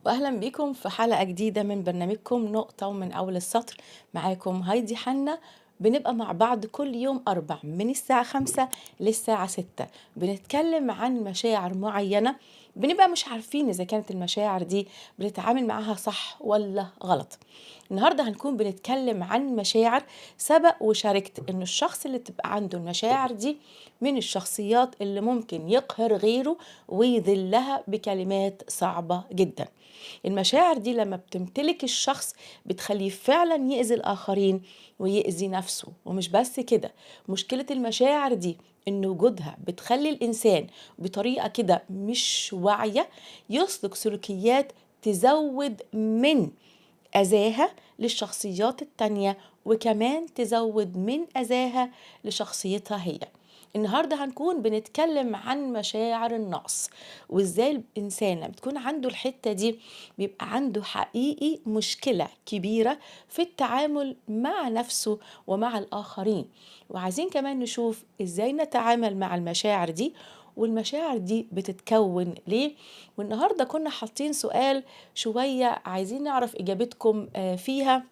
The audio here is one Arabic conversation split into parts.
واهلا بيكم في حلقة جديدة من برنامجكم نقطة ومن اول السطر. معاكم هايدي حنا. بنبقى مع بعض كل يوم اربع من الساعة 5 للساعة 6. بنتكلم عن مشاعر معينة. بنبقى مش عارفين اذا كانت المشاعر دي بنتعامل معاها صح ولا غلط. النهاردة هنكون بنتكلم عن مشاعر. سبق وشاركت انه الشخص اللي تبقى عنده المشاعر دي من الشخصيات اللي ممكن يقهر غيره ويذلها بكلمات صعبة جدا. المشاعر دي لما بتمتلك الشخص بتخليه فعلا يأذي الآخرين ويأذي نفسه، ومش بس كده. مشكلة المشاعر دي إن وجودها بتخلي الإنسان بطريقة كده مش واعية يسلك سلوكيات تزود من أذاها للشخصيات التانية، وكمان تزود من أذاها لشخصيتها هي. النهاردة هنكون بنتكلم عن مشاعر النقص، وإزاي الإنسان لما بتكون عنده الحتة دي بيبقى عنده حقيقي مشكلة كبيرة في التعامل مع نفسه ومع الآخرين. وعايزين كمان نشوف إزاي نتعامل مع المشاعر دي، والمشاعر دي بتتكون ليه. والنهاردة كنا حاطين سؤال شوية عايزين نعرف إجابتكم فيها،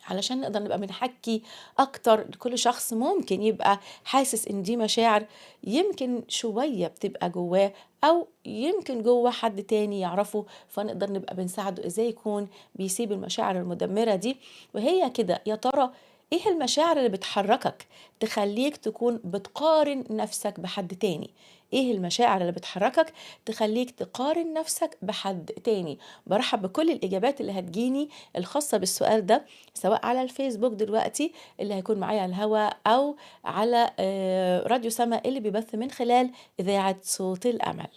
علشان نقدر نبقى بنحكي أكتر لكل شخص ممكن يبقى حاسس إن دي مشاعر يمكن شوية بتبقى جواه، أو يمكن جوه حد تاني يعرفه، فنقدر نبقى بنساعده إزاي يكون بيسيب المشاعر المدمرة دي. وهي كده، يا ترى إيه المشاعر اللي بتحركك تخليك تكون بتقارن نفسك بحد تاني؟ إيه المشاعر اللي بتحركك تخليك تقارن نفسك بحد تاني؟ برحب بكل الإجابات اللي هتجيني الخاصة بالسؤال ده، سواء على الفيسبوك دلوقتي اللي هيكون معايا على الهواء، أو على راديو سما اللي بيبث من خلال إذاعة صوت الأمل.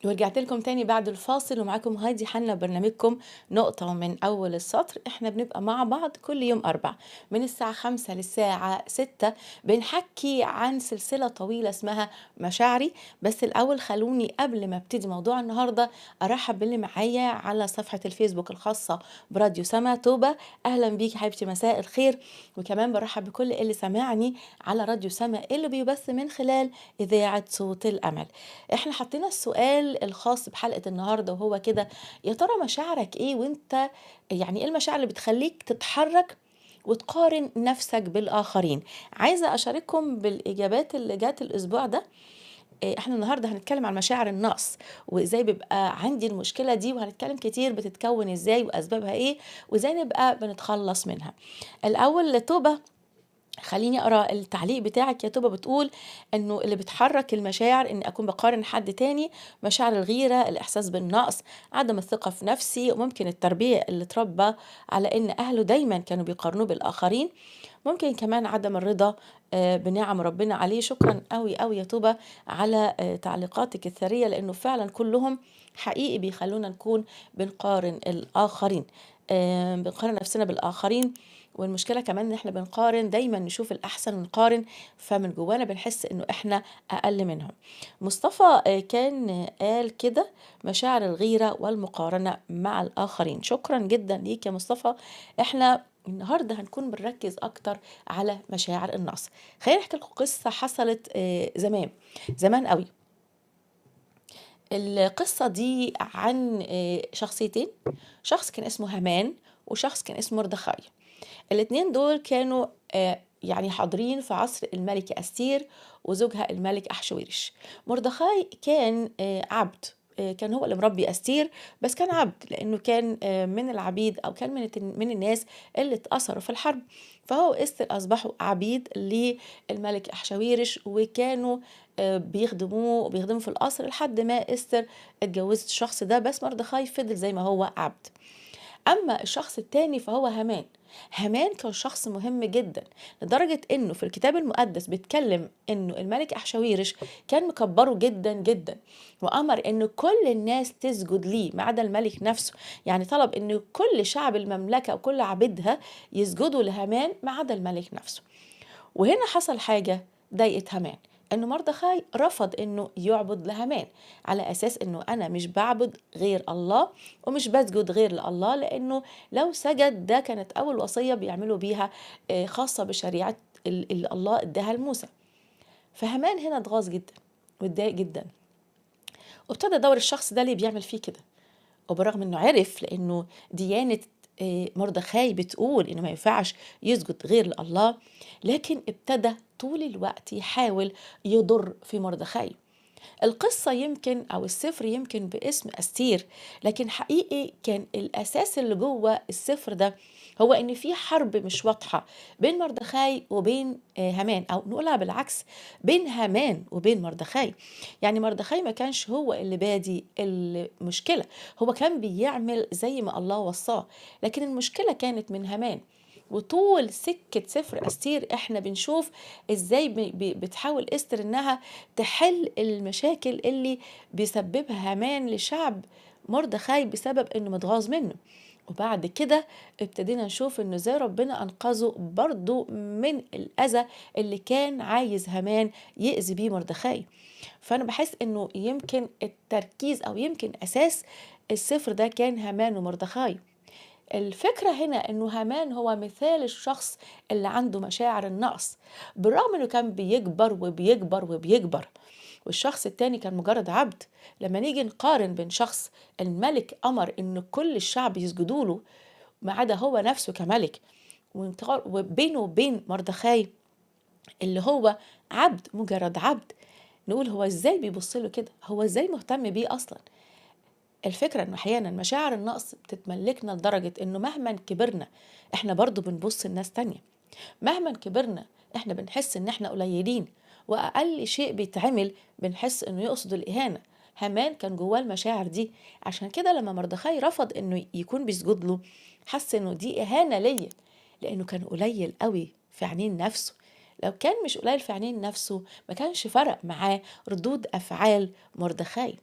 ورجعت لكم تاني بعد الفاصل، ومعاكم هايدي حنا برنامجكم نقطة من أول السطر. احنا بنبقى مع بعض كل يوم أربع من الساعة 5 للساعة 6، بنحكي عن سلسلة طويلة اسمها مشاعري. بس الأول خلوني قبل ما ابتدي موضوع النهاردة أرحب باللي معايا على صفحة الفيسبوك الخاصة براديو سما. توبة، أهلا بيك حبيبتي، مساء الخير. وكمان برحب بكل اللي سمعني على راديو سما اللي بيبث من خلال إذاعة صوت الأمل. احنا حطينا السؤال الخاص بحلقة النهاردة وهو كده: يا ترى مشاعرك ايه؟ وانت يعني ايه المشاعر اللي بتخليك تتحرك وتقارن نفسك بالآخرين؟ عايزة أشارككم بالإجابات اللي جات الأسبوع ده. احنا النهاردة هنتكلم عن مشاعر النقص، وإزاي بيبقى عندي المشكلة دي، وهنتكلم كتير بتتكون إزاي وأسبابها إيه، وإزاي نبقى بنتخلص منها. الأول توبة، خليني اقرا التعليق بتاعك يا توبه. بتقول انه اللي بتحرك المشاعر اني اكون بقارن حد تاني: مشاعر الغيره، الاحساس بالنقص، عدم الثقه في نفسي، وممكن التربيه اللي اتربى على ان اهله دايما كانوا بيقارنوه بالاخرين. ممكن كمان عدم الرضا بنعم ربنا عليه. شكرا قوي قوي يا توبه على تعليقاتك الثريه، لانه فعلا كلهم حقيقي بيخلونا نكون بنقارن الاخرين، بنقارن نفسنا بالاخرين. والمشكلة كمان ان احنا بنقارن دايما، نشوف الاحسن ونقارن، فمن جوانا بنحس انه احنا اقل منهم. مصطفى كان قال كده: مشاعر الغيرة والمقارنة مع الاخرين. شكرا جدا ليك يا مصطفى. احنا النهارده هنكون بنركز اكتر على مشاعر النقص. خلينا نحكي لكم قصة حصلت زمان، زمان قوي. القصة دي عن شخصيتين: شخص كان اسمه هامان، وشخص كان اسمه مردخاي. الاتنين دول كانوا يعني حاضرين في عصر الملكة أستير وزوجها الملك أحشويرش. مردخاي كان عبد، كان هو اللي مربي أستير، بس كان عبد لأنه كان من العبيد، أو كان من الناس اللي اتأثروا في الحرب. فهو أستر أصبحوا عبيد للملك أحشويرش، وكانوا بيخدموا في القصر لحد ما أستر اتجوزت الشخص ده، بس مردخاي فضل زي ما هو عبد. أما الشخص التاني فهو هامان. هامان كان شخص مهم جدا، لدرجة انه في الكتاب المقدس بيتكلم انه الملك احشاويرش كان مكبره جدا جدا، وامر ان كل الناس تسجد ليه ما عدا الملك نفسه. يعني طلب ان كل شعب المملكة وكل عبيدها يسجدوا لهامان ما عدا الملك نفسه. وهنا حصل حاجة ضايقت هامان، انه مردخاي رفض انه يعبد لهامان، على اساس انه انا مش بعبد غير الله ومش بسجد غير لله، لانه لو سجد ده كانت اول وصية بيعملوا بيها خاصة بشريعة اللي الله اداها لموسى. فهامان هنا اتغاظ جدا واتضايق جدا، وابتدى يدور الشخص ده ليه بيعمل فيه كده. وبرغم إنه عرف لإنه ديانة مردخاي بتقول إنه ما ينفعش يسجد غير لله، لكن ابتدى طول الوقت يحاول يضر في مردخاي. القصة يمكن أو السفر يمكن باسم أستير، لكن حقيقي كان الأساس اللي جوه السفر ده هو إن في حرب مش واضحة بين مردخاي وبين هامان، أو نقولها بالعكس، بين هامان وبين مردخاي. يعني مردخاي ما كانش هو اللي بادي المشكلة، هو كان بيعمل زي ما الله وصاه، لكن المشكلة كانت من هامان. وطول سكة سفر أستير احنا بنشوف ازاي بتحاول استر انها تحل المشاكل اللي بيسببها هامان لشعب مردخاي بسبب انه متغاظ منه. وبعد كده ابتدينا نشوف انه زي ربنا انقذه برضو من الاذى اللي كان عايز هامان يأذي بيه مردخاي. فانا بحس انه يمكن التركيز او يمكن اساس السفر ده كان هامان ومردخاي. الفكرة هنا انه هامان هو مثال الشخص اللي عنده مشاعر النقص، بالرغم انه كان بيكبر وبيكبر وبيكبر، والشخص التاني كان مجرد عبد. لما نيجي نقارن بين شخص الملك أمر إن كل الشعب يسجدوا له ما عدا هو نفسه كملك، وبينه وبين مردخاي اللي هو عبد، مجرد عبد، نقول هو ازاي بيبص له كده، هو ازاي مهتم بيه اصلا. الفكرة انه احيانا مشاعر النقص بتتملكنا لدرجة انه مهما كبرنا احنا برضو بنبص لناس تانية، مهما كبرنا احنا بنحس ان احنا قليلين، واقل شيء بيتعمل بنحس انه يقصد الاهانة. هامان كان جواه المشاعر دي، عشان كده لما مردخاي رفض انه يكون بيسجد له حس انه دي اهانة ليا، لانه كان قليل قوي في عينين نفسه. لو كان مش قليل في عينين نفسه ما كانش فرق معاه ردود افعال مردخاي.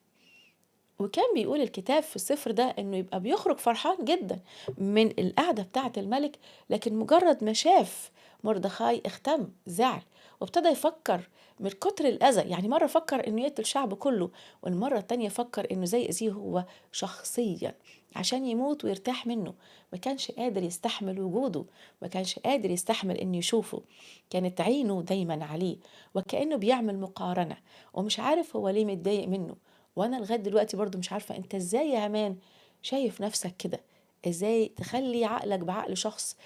وكان بيقول الكتاب في السفر ده انه يبقى بيخرج فرحان جدا من القعدة بتاعة الملك، لكن مجرد ما شاف مردخاي اختم زعل، وابتدى يفكر من كتر الأذى. يعني مرة فكر انه يقتل الشعب كله، والمرة التانية فكر انه زي يأذيه هو شخصيا عشان يموت ويرتاح منه. ما كانش قادر يستحمل وجوده، ما كانش قادر يستحمل انه يشوفه، كانت عينه دايما عليه وكأنه بيعمل مقارنة، ومش عارف هو ليه متضايق منه. وانا لغايه دلوقتي برضو مش عارفه انت ازاي يا همان شايف نفسك كده، ازاي تخلي عقلك بعقل شخص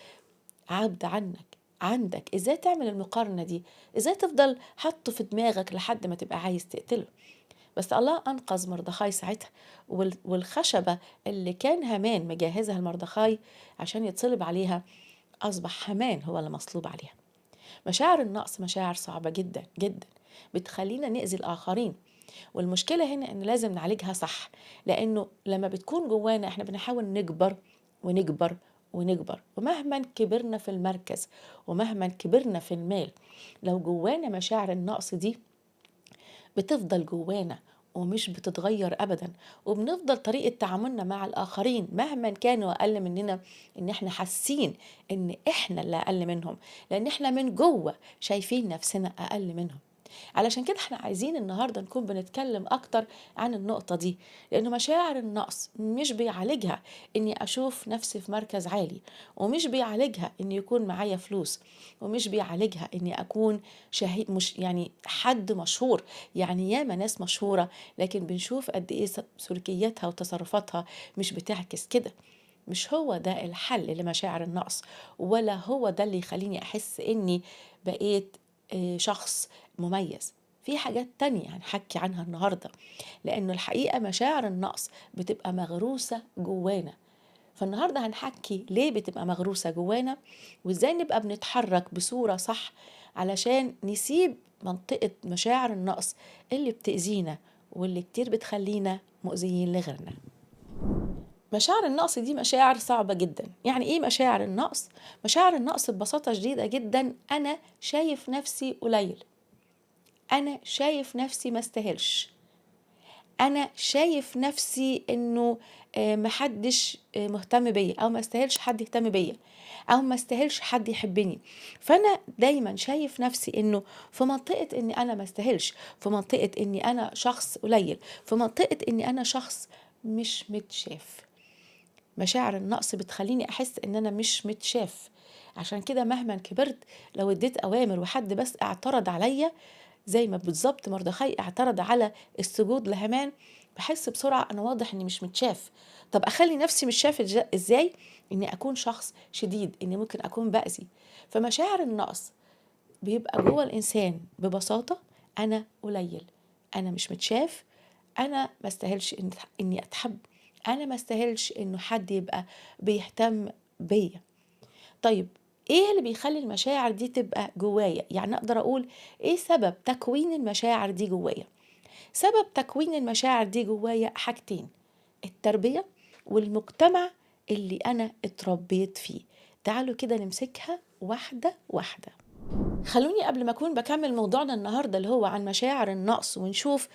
عبد عندك، ازاي تعمل المقارنه دي، ازاي تفضل حاطه في دماغك لحد ما تبقى عايز تقتله. بس الله انقذ مردخاي ساعتها، والخشبه اللي كان هامان مجهزها لمردخاي عشان يتصلب عليها اصبح هامان هو اللي مصلوب عليها. مشاعر النقص مشاعر صعبه جدا جدا، بتخلينا نأذي الآخرين، والمشكلة هنا إن لازم نعالجها صح، لأنه لما بتكون جوانا إحنا بنحاول نكبر ونكبر ونكبر، ومهما كبرنا في المركز ومهما كبرنا في المال، لو جوانا مشاعر النقص دي بتفضل جوانا ومش بتتغير أبدا، وبنفضل طريقة تعاملنا مع الآخرين مهما كانوا أقل مننا إن إحنا حاسين إن إحنا اللي أقل منهم، لأن إحنا من جوه شايفين نفسنا أقل منهم. علشان كده احنا عايزين النهاردة نكون بنتكلم أكتر عن النقطة دي، لأنه مشاعر النقص مش بيعالجها إني أشوف نفسي في مركز عالي، ومش بيعالجها إني يكون معايا فلوس، ومش بيعالجها إني أكون شهيد، مش يعني حد مشهور. يعني ياما ناس مشهورة لكن بنشوف قد إيه سلوكياتها وتصرفاتها مش بتعكس كده. مش هو ده الحل لمشاعر النقص، ولا هو ده اللي يخليني أحس إني بقيت شخص مميز. في حاجات تانية هنحكي عنها النهاردة، لأنه الحقيقة مشاعر النقص بتبقى مغروسة جوانا. فالنهاردة هنحكي ليه بتبقى مغروسة جوانا، وإزاي نبقى بنتحرك بصورة صح علشان نسيب منطقة مشاعر النقص اللي بتأذينا واللي كتير بتخلينا مؤذيين لغيرنا. مشاعر النقص دي مشاعر صعبة جدا. يعني ايه مشاعر النقص؟ مشاعر النقص ببساطة شديدة جدا أنا شايف نفسي قليل، أنا شايف نفسي ما استاهلش، أنا شايف نفسي إنه محدش مهتم بيا، أو ما استاهلش حد يهتم بيا، أو ما استاهلش حد يحبني. فأنا دايما شايف نفسي إنه في منطقة إني أنا ما استاهلش، في منطقة إني أنا شخص قليل، في منطقة إني أنا شخص مش متشاف. مشاعر النقص بتخليني أحس إن أنا مش متشاف. عشان كده مهما كبرت لو اديت أوامر وحد بس اعترض عليا، زي ما بالظبط مردخاي اعترض على السجود لهامان، باحس بسرعة أنا واضح إني مش متشاف. طب أخلّي نفسي مش شاف إزاي؟ إني أكون شخص شديد، إني ممكن أكون بأذي. فمشاعر النقص بيبقى جوّه الإنسان ببساطة أنا قليل، أنا مش متشاف، أنا ما أستاهلش إني أتحب، أنا ما أستاهلش إنه حد يبقى بيهتم بيّا. طيب إيه اللي بيخلّي المشاعر دي تبقى جوايا؟ يعني أقدر أقول إيه سبب تكوين المشاعر دي جوايا؟ سبب تكوين المشاعر دي جوايا حاجتين، التربية والمجتمع اللي أنا اتربيت فيه. تعالوا كده نمسكها واحدة واحدة. خلوني قبل ما أكون باكمل موضوعنا النهاردة اللي هو عن مشاعر النقص ونشوف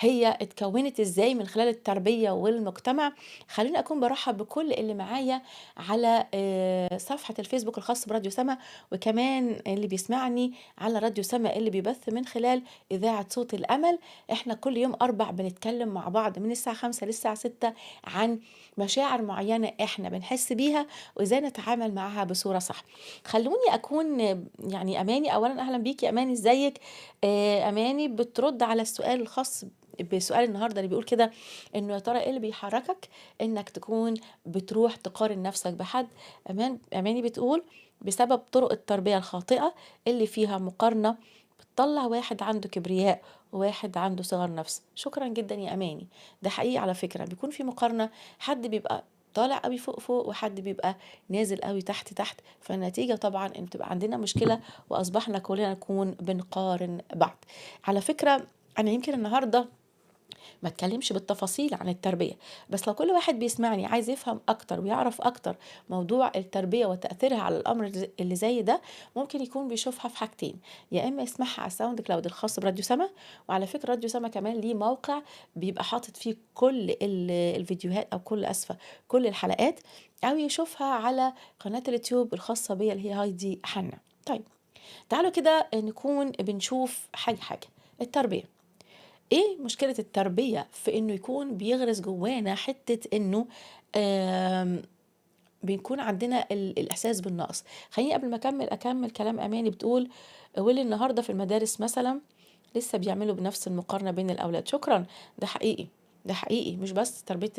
هي اتكونت ازاي من خلال التربية والمجتمع، خلوني أكون برحب بكل اللي معايا على صفحة الفيسبوك الخاص براديو سما، وكمان اللي بيسمعني على راديو سما اللي بيبث من خلال إذاعة صوت الأمل. احنا كل يوم أربع بنتكلم مع بعض من الساعة 5 للساعة 6 عن مشاعر معينة احنا بنحس بيها وازاي نتعامل معاها بصورة صح. خلوني أكون يعني أماني أولًا أهلًا بيكِ يا أماني إزيِك؟ أماني بترُد على السؤال الخاص بسؤال النهارده اللي بيقول كده إنه يا ترى إيه اللي بيحرّكك إنك تكون بتروح تقارن نَفْسك بحد؟ أماني بتقول بسبب طُرق التربية الخاطئة اللي فيها مقارنة بتطلّع واحد عنده كبرياء وواحد عنده صغر نَفْس. شكرًا جدًا يا أماني، ده حقيقي على فكرة بيكون في مقارنة، حد بيبقى طالع أوي فوق، فوق وحد بيبقى نازل أوي تحت، تحت، فالنتيجة طبعًا إن بتبقى عندنا مشكلة وأصبحنا كلنا نكون بنقارن بعض. على فكرة أنا يمكن النهارده ما اتكلمش بالتفاصيل عن التربية، بس لو كل واحد بيسمعني عايز يفهم أكتر ويعرف أكتر موضوع التربية وتأثيرها على الأمر اللي زي ده، ممكن يكون بيشوفها في حاجتين، يا إما يسمعها على الساوند كلاود الخاص براديو سما، وعلى فكرة راديو سما كمان ليه موقع بيبقى حاطط فيه كل الفيديوهات أو كل أسفة كل الحلقات، أو يشوفها على قناة اليوتيوب الخاصة بيا اللي هي هايدي حنا. طيب تعالوا كده نكون بنشوف حاجة التربية. إيه مشكلة التربية في إنه يكون بيغرس جوانا حتة إنه آمم بيكون عندنا الإحساس بالنقص. خلّيني قبل ما أكمّل كلام أماني بتقول واللي النهارده في المدارس مثلًا لسه بيعملوا بنفس المقارنة بين الأولاد. شكرًا، ده حقيقي، ده حقيقي مش بس تربية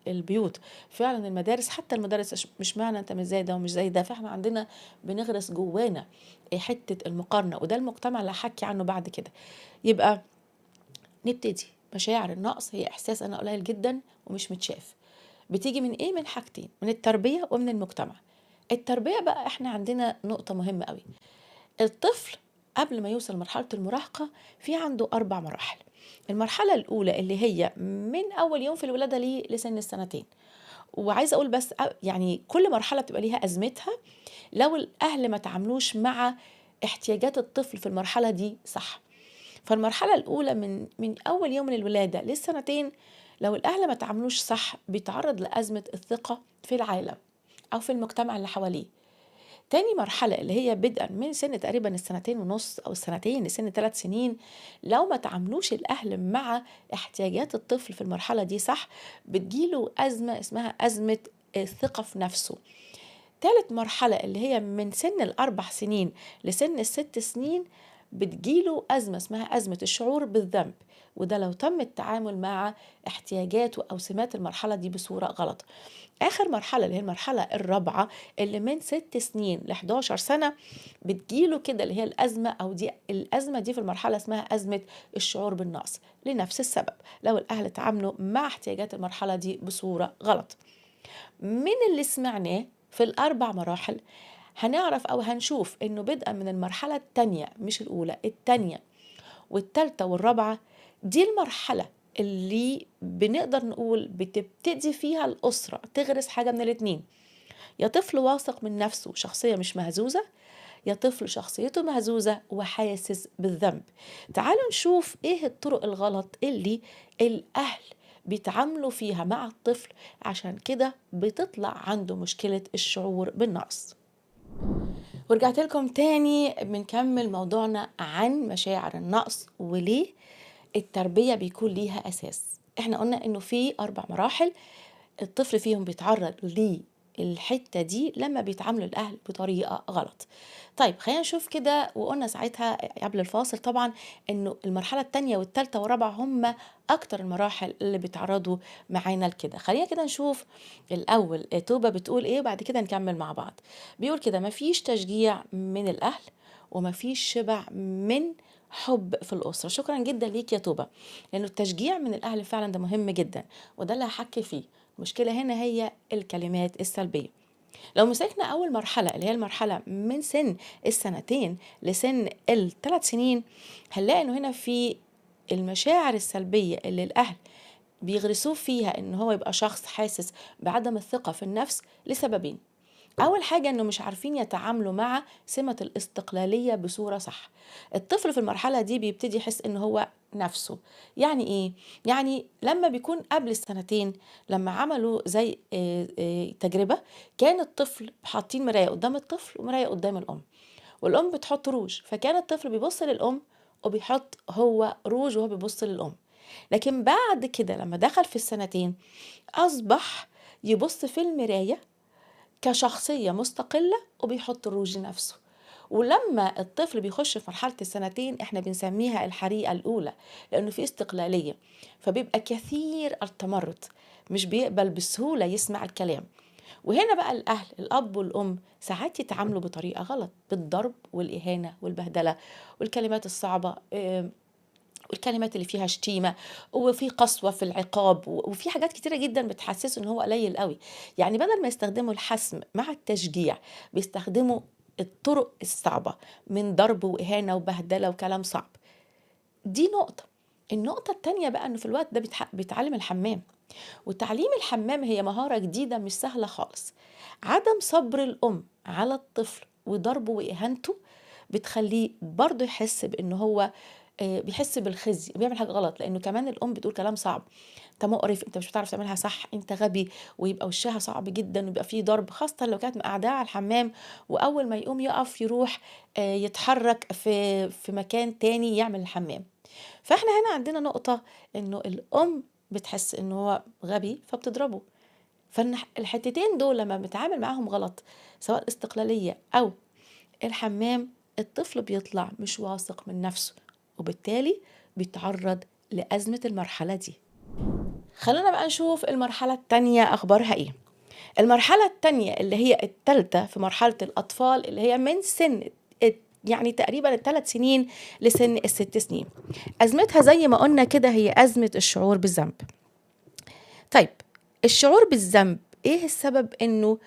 البيوت، فعلًا المدارس حتى المدارس مش معنى أنت مش زي ده ومش زي ده، فإحنا عندنا بنغرس جوانا حتة المقارنة، وده المجتمع اللي هاحكي عنه بعد كده. يبقى نبتدي، مشاعر النقص هي إحساس أنا قليل جدًا ومش متشاف. بتيجي من إيه؟ من حاجتين، من التربية ومن المجتمع. التربية بقى إحنا عندنا نقطة مهمة أوي، الطفل قبل ما يوصل مرحلة المراهقة في عنده 4 مراحل. المرحلة الأولى اللي هي من أول يوم في الولادة ليه لسن السنتين، وعايزة أقول بس يعني كل مرحلة بتبقى ليها أزمتها لو الأهل ما تعاملوش مع احتياجات الطفل في المرحلة دي صح. فالمرحلة الأولى من أول يوم من الولادة للسنتين لو الأهل ما تعاملوش صح بيتعرض لأزمة الثقة في العالم أو في المجتمع اللي حواليه. تاني مرحلة اللي هي بدءا من سن تقريبا السنتين ونص أو السنتين لسن 3 سنين، لو ما تعاملوش الأهل مع احتياجات الطفل في المرحلة دي صح بتجيله أزمة اسمها أزمة الثقة في نفسه. تالت مرحلة اللي هي من سن ال4 سنين لسن ال6 سنين بتجيله أزمة اسمها أزمة الشعور بالذنب، وده لو تم التعامل مع احتياجاته أو سمات المرحلة دي بصورة غلط. آخر مرحلة اللي هي المرحلة الرابعة اللي من 6 سنين ل11 سنة بتجيله كده اللي هي الأزمة أو دي الأزمة دي في المرحلة اسمها أزمة الشعور بالنقص لنفس السبب، لو الأهل تعاملوا مع احتياجات المرحلة دي بصورة غلط. من اللي سمعناه في ال4 مراحل هنعرف أو هنشوف إنه بدءا من المرحلة التانية مش الأولى التانية والتالتة والرابعة دي المرحلة اللي بنقدر نقول بتبتدي فيها الأسرة تغرس حاجة من الاتنين، يا طفل واثق من نفسه شخصية مش مهزوزة، يا طفل شخصيته مهزوزة وحاسس بالذنب. تعالوا نشوف ايه الطرق الغلط اللي الأهل بيتعاملوا فيها مع الطفل عشان كده بتطلع عنده مشكلة الشعور بالنقص. ورجعت لكم تاني بنكمل موضوعنا عن مشاعر النقص وليه التربية بيكون ليها أساس. احنا قلنا انه في 4 مراحل الطفل فيهم بيتعرض الحتة دي لما بيتعاملوا الأهل بطريقة غلط. طيب خلينا نشوف كده، وقلنا ساعتها قبل الفاصل طبعا إنه المرحلة التانية والتالتة والرابعة هم أكتر المراحل اللي بيتعرضوا معانا لكده. خلينا كده نشوف الأول توبة بتقول إيه وبعد كده نكمل مع بعض. بيقول كده: مفيش تشجيع من الأهل ومفيش شبع من حب في الأسرة. شكرا جدا ليك يا توبة، لأنه التشجيع من الأهل فعلا ده مهم جدا، وده اللي هحكي فيه. المشكلة هنا هي الكلمات السلبية. لو مسكنا أول مرحلة اللي هي المرحلة من سن السنتين لسن ال3 سنين، هنلاقي إنه هنا في المشاعر السلبية اللي الأهل بيغرسوه فيها إن هو يبقى شخص حاسس بعدم الثقة في النفس لسببين. أول حاجة إنه مش عارفين يتعاملوا مع سمة الاستقلالية بصورة صح. الطفل في المرحلة دي بيبتدي يحس إن هو نفسه. يعني إيه؟ يعني لما بيكون قبل السنتين، لما عملوا زي تجربة، كان الطفل حاطين مراية قدام الطفل ومراية قدام الأم، والأم بتحط روج، فكان الطفل بيبص للأم وبيحط هو روج وهو بيبص للأم. لكن بعد كده لما دخل في السنتين أصبح يبص في المراية كشخصية مستقلة وبيحط الروج لنفسه. ولما الطفل بيخش في مرحلة السنتين احنا بنسميها الحريقة الأولى، لأنه في استقلالية، فبيبقى كثير التمرد، مش بيقبل بسهولة يسمع الكلام. وهنا بقى الأهل الأب والأم ساعات يتعاملوا بطريقة غلط، بالضرب والإهانة والبهدلة والكلمات الصعبة، والكلمات اللي فيها شتيمة، وفي قسوة في العقاب، وفي حاجات كتيرة جدا بتحسسه ان هو قليل قوي. يعني بدل ما يستخدموا الحسم مع التشجيع، بيستخدموا الطرق الصعبة من ضرب وإهانة وبهدلة وكلام صعب. دي نقطة. النقطة التانية بقى انه في الوقت ده بيتعلم الحمام، وتعليم الحمام هي مهارة جديدة مش سهلة خالص. عدم صبر الأم على الطفل وضربه وإهانته بتخليه برضه يحس بأنه هو بيحس بالخزي، بيعمل حاجة غلط، لأنه كمان الأم بتقول كلام صعب: انت مقرف، انت مش بتعرف تعملها صح، انت غبي، ويبقى وشها صعب جدا، ويبقى فيه ضرب، خاصة لو كانت مقعداه على الحمام، وأول ما يقوم يقف يروح يتحرك في مكان تاني يعمل الحمام. فاحنا هنا عندنا نقطة انه الأم بتحس انه هو غبي فبتضربه. فالحتتين دول لما بنتعامل معاهم غلط، سواء الاستقلالية أو الحمام، الطفل بيطلع مش واثق من نفسه، وبالتالي بيتعرض لأزمة المرحلة دي. خلونا بقى نشوف المرحلة التانية أخبارها إيه. المرحلة التانية اللي هي التالتة في مرحلة الأطفال، اللي هي من سن يعني تقريبا ال3 سنين لسن ال6 سنين، أزمتها زي ما قلنا كده هي أزمة الشعور بالذنب. طيب الشعور بالذنب إيه السبب إنه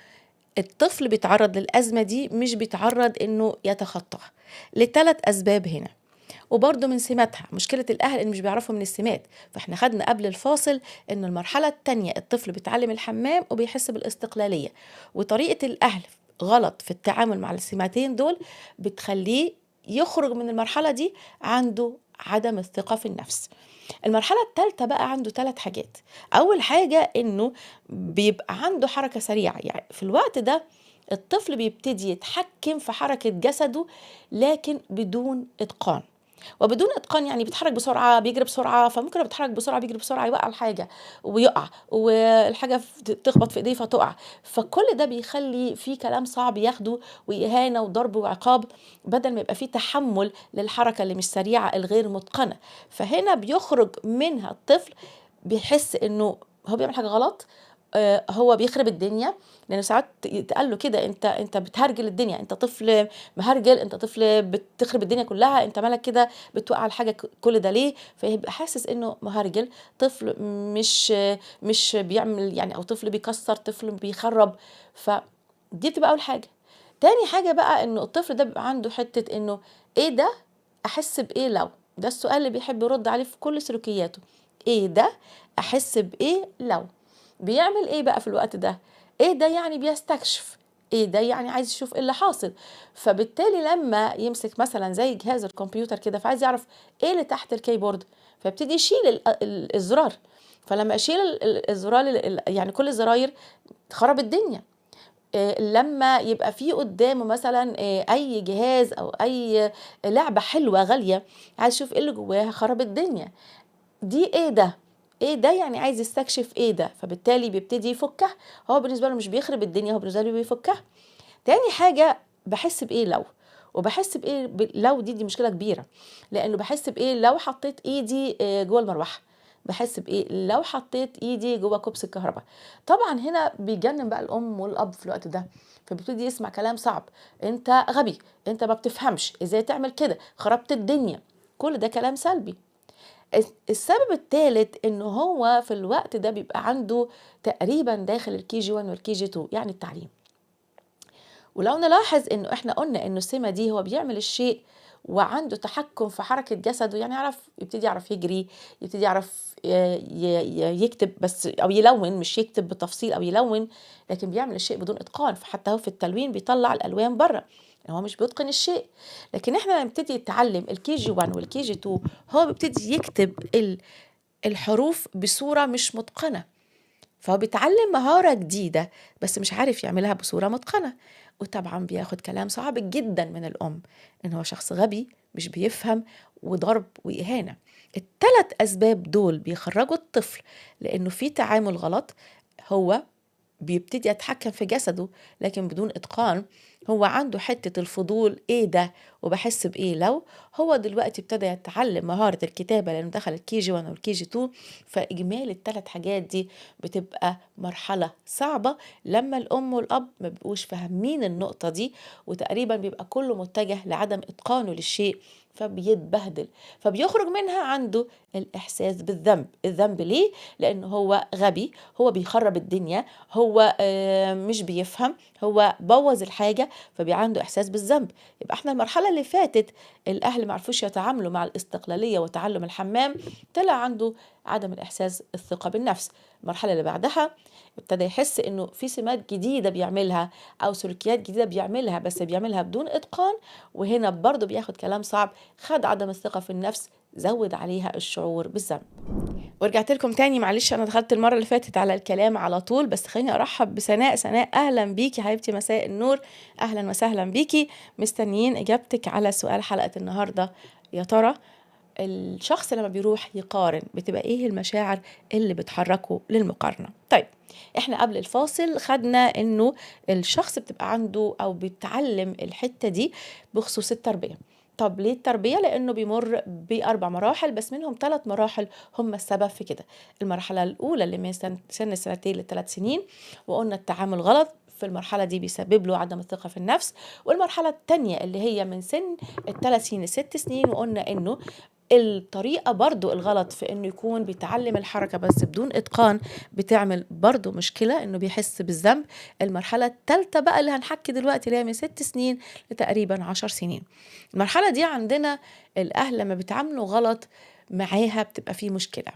الطفل بيتعرض للأزمة دي مش بيتعرض إنه يتخطاها؟ ل3 أسباب هنا، وبرضه من سماتها. مشكلة الأهل إن مش بيعرفوا من السمات. فإحنا خدنا قبل الفاصل إن المرحلة التانية الطفل بيتعلم الحمام وبيحس بالاستقلالية، وطريقة الأهل غلط في التعامل مع السماتين دول بتخليه يخرج من المرحلة دي عنده عدم الثقة في النفس. المرحلة الثالثة بقى عنده 3 حاجات. أول حاجة إنه بيبقى عنده حركة سريعة، يعني في الوقت ده الطفل بيبتدي يتحكم في حركة جسده لكن بدون إتقان. وبدون إتقان يعني بيتحرك بسرعة، بيجري بسرعة، فممكن بيتحرك بسرعة بيجري بسرعة يوقع الحاجة ويقع، والحاجة تخبط في إيديه فتقع. فكل ده بيخلي فيه كلام صعب ياخده، وإهانة وضرب وعقاب، بدل ما يبقى فيه تحمل للحركة اللي مش سريعة الغير متقنة. فهنا بيخرج منها الطفل بيحس إنه هو بيعمل حاجة غلط، هو بيخرب الدنيا. لأنه ساعات يتقال له كده: انت بتهرجل الدنيا، انت طفل مهرجل، انت طفل بتخرب الدنيا كلها، انت مالك كده بتوقع الحاجه كل ده ليه؟ فيبقى حاسس انه مهرجل، طفل مش بيعمل يعني، او طفل بيكسر، طفل بيخرب. فدي بتبقى اول حاجه. تاني حاجه بقى انه الطفل ده بيبقى عنده حته انه ايه ده، احس بايه لو، ده السؤال اللي بيحب يرد عليه في كل سلوكياته: ايه ده، احس بايه لو. بيعمل ايه بقى في الوقت ده؟ ايه ده يعني بيستكشف، ايه ده يعني عايز يشوف ايه اللي حاصل. فبالتالي لما يمسك مثلا زي جهاز الكمبيوتر كده، فعايز يعرف ايه اللي تحت الكيبورد، فيبتدي يشيل الزرار. فلما يشيل الزرار يعني كل الزراير خرب الدنيا. لما يبقى فيه قدامه مثلا اي جهاز او اي لعبة حلوة غالية، عايز يشوف ايه اللي جواها، خرب الدنيا. دي ايه ده؟ ايه ده؟ يعني عايز يستكشف ايه ده، فبالتالي بيبتدي يفكها. هو بالنسبه له مش بيخرب الدنيا، هو بالنسبه له بيفكها. تاني حاجه، بحس بايه لو، وبحس بايه لو دي مشكله كبيره، لانه بحس بايه لو حطيت ايدي جوه المروحه، بحس بايه لو حطيت ايدي جوه كوبس الكهرباء. طبعا هنا بيجنن بقى الام والاب في الوقت ده، فبيبتدي يسمع كلام صعب: انت غبي، انت ما بتفهمش، ازاي تعمل كده، خربت الدنيا. كل ده كلام سلبي. السبب الثالث انه هو في الوقت ده بيبقى عنده تقريبا داخل الكي جي 1 والكي جي 2، يعني التعليم. ولو نلاحظ انه احنا قلنا انه السمة دي هو بيعمل الشيء وعنده تحكم في حركة جسده، يعني يبتدي يعرف يجري، يبتدي يعرف يكتب بس او يلون، مش يكتب بتفصيل او يلون، لكن بيعمل الشيء بدون اتقان. فحتى هو في التلوين بيطلع الالوان بره، هو مش بيتقن الشيء. لكن احنا لما نبتدي يتعلم الكي جي 1 والكي جي 2، هو بيبتدي يكتب الحروف بصورة مش متقنة، فهو بيتعلم مهارة جديدة بس مش عارف يعملها بصورة متقنة. وطبعا بياخد كلام صعب جدا من الأم إن هو شخص غبي مش بيفهم، وضرب وإهانة. الثلاث أسباب دول بيخرجوا الطفل لأنه في تعامل غلط. هو بيبتدي يتحكم في جسده لكن بدون إتقان. هو عنده حتة الفضول: إيه ده؟ وبحس بإيه لو. هو دلوقتي ابتدى يتعلم مهارة الكتابة لأنه دخل الكي جي 1 والكي جي 2. فإجمالي الثلاث حاجات دي بتبقى مرحلة صعبة لما الأم والأب ما بيبقوش فاهمين النقطة دي، وتقريبا بيبقى كله متجه لعدم إتقانه للشيء، فبيتبهدل. فبيخرج منها عنده الإحساس بالذنب. الذنب ليه؟ لأنه هو غبي، هو بيخرب الدنيا، هو مش بيفهم، هو بوظ الحاجة، فبيبقى عنده إحساس بالذنب. يبقى احنا المرحلة اللي فاتت الأهل ما عرفوش يتعاملوا مع الاستقلالية وتعلم الحمام، طلع عنده عدم الإحساس الثقة بالنفس. المرحلة اللي بعدها ابتدى يحس انه في سمات جديدة بيعملها او سلوكيات جديدة بيعملها بس بيعملها بدون اتقان، وهنا برضو بياخد كلام صعب، خد عدم الثقة في النفس، زود عليها الشعور بالذنب. ورجعت لكم تاني، معلش انا دخلت المره اللي فاتت على الكلام على طول، بس خليني ارحب بسناء. سناء اهلا بيكي حبيبتي، مساء النور، اهلا وسهلا بيكي. مستنيين اجابتك على سؤال حلقه النهارده: يا ترى الشخص لما بيروح يقارن بتبقى ايه المشاعر اللي بتحركه للمقارنه؟ طيب، احنا قبل الفاصل خدنا انه الشخص بتبقى عنده او بيتعلم الحته دي بخصوص التربيه. طب ليه التربية؟ لأنه بيمر بأربع مراحل، بس منهم ثلاث مراحل هم السبب في كده. المرحلة الأولى اللي من سن السنتين للثلاث سنين، وقلنا التعامل غلط في المرحلة دي بيسبب له عدم الثقة في النفس. والمرحلة الثانية اللي هي من سن الثلاث سنين لست سنين، وقلنا إنه الطريقة برضو الغلط في انه يكون بيتعلم الحركة بس بدون اتقان بتعمل برضو مشكلة، انه بيحس بالذنب. المرحلة الثالثة بقى اللي هنحكي دلوقتي اللي هي من 6 سنين لتقريبا 10 سنين. المرحلة دي عندنا الاهل لما بيتعاملوا غلط معاها بتبقى فيه مشكلة.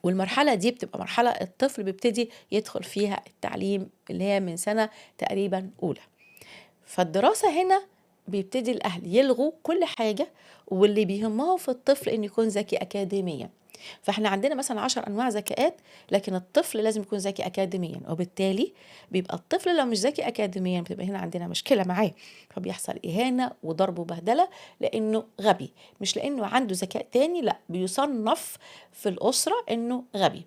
والمرحلة دي بتبقى مرحلة الطفل بيبتدي يدخل فيها التعليم اللي هي من سنة تقريبا أولى. فالدراسة هنا بيبتدي الأهل يلغوا كل حاجة، واللي بيهمهم في الطفل إنه يكون ذكي أكاديميا. فإحنا عندنا مثلا 10 أنواع ذكاءات، لكن الطفل لازم يكون ذكي أكاديميا، وبالتالي بيبقى الطفل لو مش ذكي أكاديميا بتبقى هنا عندنا مشكلة معاه، فبيحصل إهانة وضرب وبهدلة لأنه غبي، مش لأنه عنده ذكاء تاني، لا، بيصنف في الأسرة إنه غبي.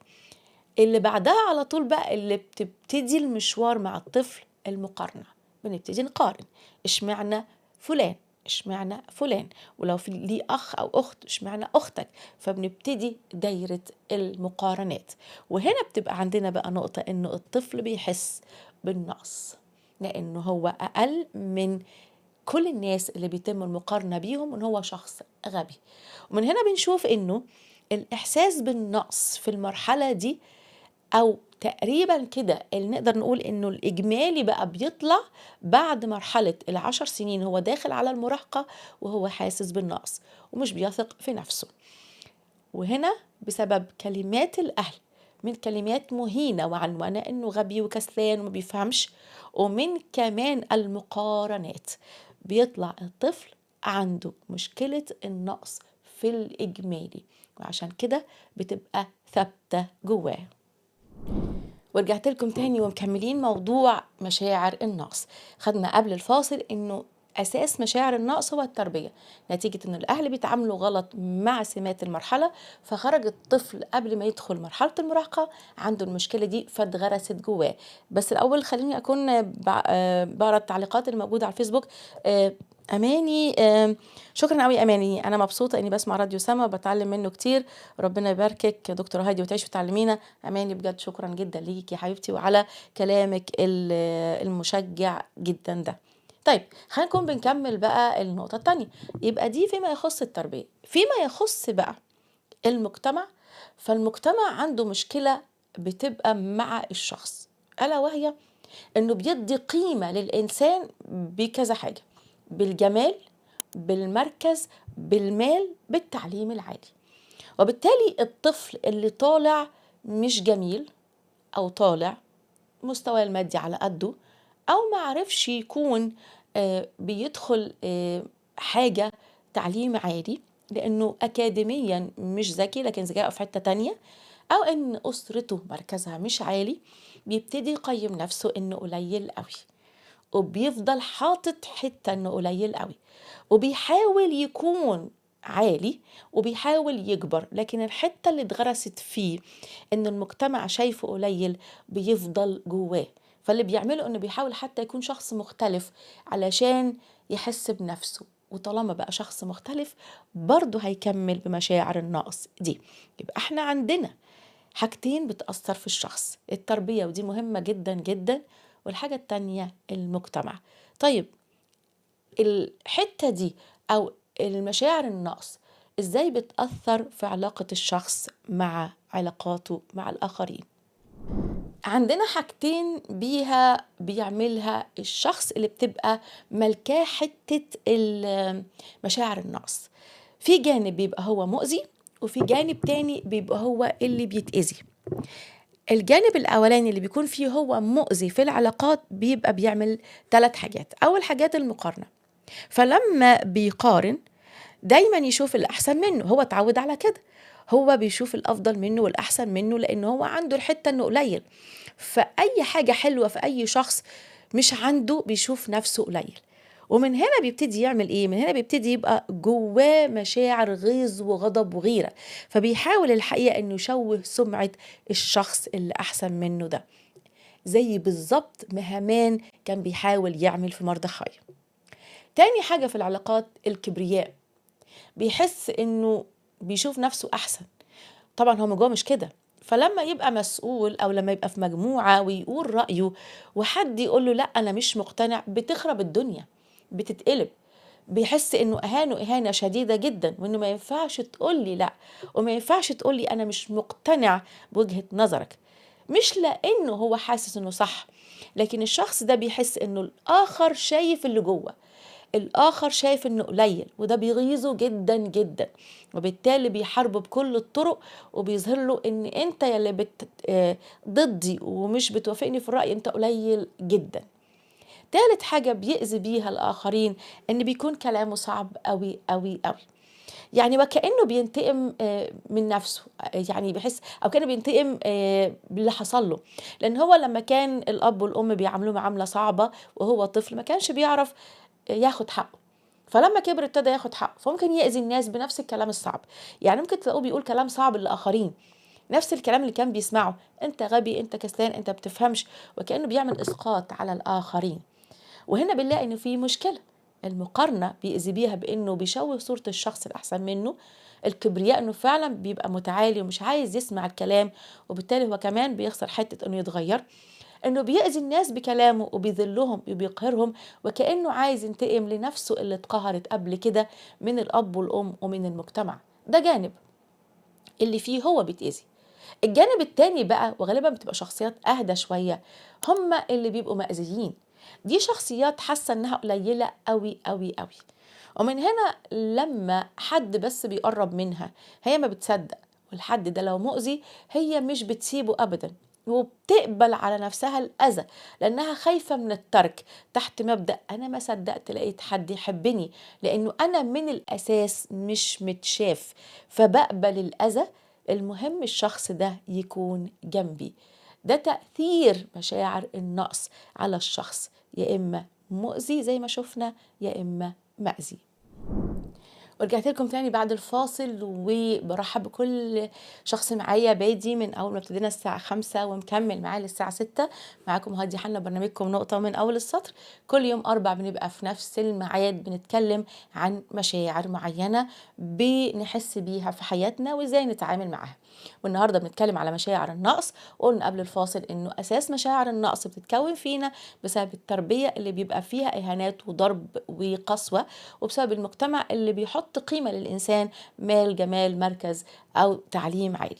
اللي بعدها على طول بقى اللي بتبتدي المشوار مع الطفل: المقارنة. بنبتدي نقارن: اشمعنى فلان، اشمعنى فلان، ولو في ليه اخ او اخت اشمعنى اختك. فبنبتدي دايرة المقارنات. وهنا بتبقى عندنا بقى نقطة انه الطفل بيحس بالنقص لانه هو اقل من كل الناس اللي بيتم المقارنة بيهم، وان هو شخص غبي. ومن هنا بنشوف انه الاحساس بالنقص في المرحلة دي، او تقريبا كده اللي نقدر نقول انه الاجمالي بقى بيطلع بعد مرحلة ال10 سنين، هو داخل على المراهقة وهو حاسس بالنقص ومش بيثق في نفسه. وهنا بسبب كلمات الاهل، من كلمات مهينة وعنوانة انه غبي وكسلان وما بيفهمش، ومن كمان المقارنات، بيطلع الطفل عنده مشكلة النقص في الاجمالي، وعشان كده بتبقى ثابتة جواه. ورجعت لكم تاني ومكملين موضوع مشاعر النقص. خدنا قبل الفاصل انه أساس مشاعر النقص هو التربية، نتيجة إن الأهل بيتعاملوا غلط مع سمات المرحلة، فخرج الطفل قبل ما يدخل مرحلة المراهقة عنده المشكلة دي فاتغرست جواه. بس الأول خليني أكون بقرا التعليقات الموجودة على الفيسبوك. أماني، شكرا قوي أماني، أنا مبسوطة إني بسمع راديو سما وبتعلم منه كتير. ربنا يباركك يا دكتورة هادي وتعيش وتعلمينا. أماني بجد شكرا جدا ليك يا حبيبتي وعلى كلامك المشجع جدا ده. طيب خلينا نكون بنكمل بقى النقطة التانية. يبقى دي فيما يخص التربية. فيما يخص بقى المجتمع، فالمجتمع عنده مشكلة بتبقى مع الشخص، ألا وهي إنه بيدي قيمة للإنسان بكذا حاجة: بالجمال، بالمركز، بالمال، بالتعليم العالي. وبالتالي الطفل اللي طالع مش جميل، أو طالع مستواه المادي على قده، أو معرفش يكون بيدخل حاجة تعليم عالي لأنه أكاديميا مش ذكي لكن ذكاءه في حتة تانية، أو إن أسرته مركزها مش عالي، بيبتدي يقيم نفسه إنه قليل قوي، وبيفضل حاطط حتة إنه قليل قوي، وبيحاول يكون عالي وبيحاول يكبر، لكن الحتة اللي اتغرست فيه إن المجتمع شايفه قليل بيفضل جواه. فاللي بيعمله إنه بيحاول حتى يكون شخص مختلف علشان يحس بنفسه، وطالما بقى شخص مختلف برضه هيكمل بمشاعر النقص دي. يبقى احنا عندنا حاجتين بتأثر في الشخص: التربية ودي مهمة جدا جدا، والحاجة التانية المجتمع. طيب الحتة دي أو المشاعر النقص إزاي بتأثر في علاقة الشخص مع علاقاته مع الآخرين؟ عندنا حاجتين بيها بيعملها الشخص اللي بتبقى ملكاه حتة مشاعر النقص. في جانب بيبقى هو مؤذي، وفي جانب تاني بيبقى هو اللي بيتأذي. الجانب الأولاني اللي بيكون فيه هو مؤذي في العلاقات بيبقى بيعمل 3 حاجات. أول حاجات المقارنة، فلما بيقارن دايما يشوف الأحسن منه، هو اتعود على كده، هو بيشوف الأفضل منه والأحسن منه لأنه هو عنده الحتة أنه قليل، فأي حاجة حلوة في أي شخص مش عنده بيشوف نفسه قليل. ومن هنا بيبتدي يعمل ايه؟ من هنا بيبتدي يبقى جواه مشاعر غيظ وغضب وغيرة، فبيحاول الحقيقة انه يشوه سمعة الشخص اللي احسن منه ده، زي بالظبط ما هامان كان بيحاول يعمل في مردخاي. تاني حاجة في العلاقات الكبرياء، بيحس انه بيشوف نفسه احسن، طبعا هو من جوه مش كده، فلما يبقى مسؤول او لما يبقى في مجموعة ويقول رأيه وحد يقول له لا انا مش مقتنع، بتخرب الدنيا، بتتقلب، بيحس انه اهانه اهانة شديدة جدا، وانه ما ينفعش تقول لي لا، وما ينفعش تقول لي انا مش مقتنع بوجهة نظرك، مش لانه هو حاسس انه صح، لكن الشخص ده بيحس انه الاخر شايف اللي جوه، الآخر شايف إنه قليل، وده بيغيظه جدا جدا، وبالتالي بيحاربه بكل الطرق وبيظهر له إن أنت يلي ضدي ومش بتوافقني في الرأي، أنت قليل جدا. تالت حاجة بيأذي بيها الآخرين إن بيكون كلامه صعب قوي قوي قوي، يعني وكأنه بينتقم من نفسه، يعني بيحس أو كأنه بينتقم باللي حصل له، لأن هو لما كان الأب والأم بيعاملوه معاملة صعبة وهو طفل ما كانش بيعرف ياخد حقه، فلما كبر ابتدى ياخد حقه، فممكن يأذي الناس بنفس الكلام الصعب. يعني ممكن تلاقوه بيقول كلام صعب للآخرين، نفس الكلام اللي كان بيسمعه: انت غبي، انت كسلان، انت بتفهمش، وكأنه بيعمل إسقاط على الآخرين. وهنا بنلاقي انه في مشكلة، المقارنة بيأذي بيها بانه بيشوه صورة الشخص الأحسن منه، الكبرياء انه فعلا بيبقى متعالي ومش عايز يسمع الكلام، وبالتالي هو كمان بيخسر حتة انه يتغير، انه بيأذي الناس بكلامه وبيذلهم وبيقهرهم، وكأنه عايز ينتقم لنفسه اللي اتقهرت قبل كده من الأب والأم ومن المجتمع. ده جانب اللي فيه هو بيتأذي. الجانب التاني بقى، وغالبا بتبقى شخصيات أهدى شوية، هم اللي بيبقوا مأذيين. دي شخصيات حاسة انها قليلة قوي قوي قوي، ومن هنا لما حد بس بيقرب منها هي ما بتصدق، والحد ده لو مؤذي هي مش بتسيبه أبدا، وبتقبل على نفسها الأذى لأنها خايفة من الترك، تحت مبدأ أنا ما صدقت لقيت حد يحبني، لأنه أنا من الأساس مش متشاف، فبقبل الأذى، المهم الشخص ده يكون جنبي. ده تأثير مشاعر النقص على الشخص، يا إما مؤذي زي ما شفنا يا إما مأذي. ورجعت لكم تاني بعد الفاصل، وبرحب بكل شخص معايا بادي من اول ما ابتدينا الساعه 5 ومكمل معايا للساعه 6. معاكم هادي حنا، برنامجكم نقطه من اول السطر. كل يوم اربع بنبقى في نفس الميعاد بنتكلم عن مشاعر معينه بنحس بيها في حياتنا وازاي نتعامل معاها. والنهارده بنتكلم على مشاعر النقص. وقلنا قبل الفاصل انه اساس مشاعر النقص بتتكون فينا بسبب التربيه اللي بيبقى فيها اهانات وضرب وقسوه، وبسبب المجتمع اللي بيحط قيمة للإنسان، مال، جمال، مركز، أو تعليم عالي.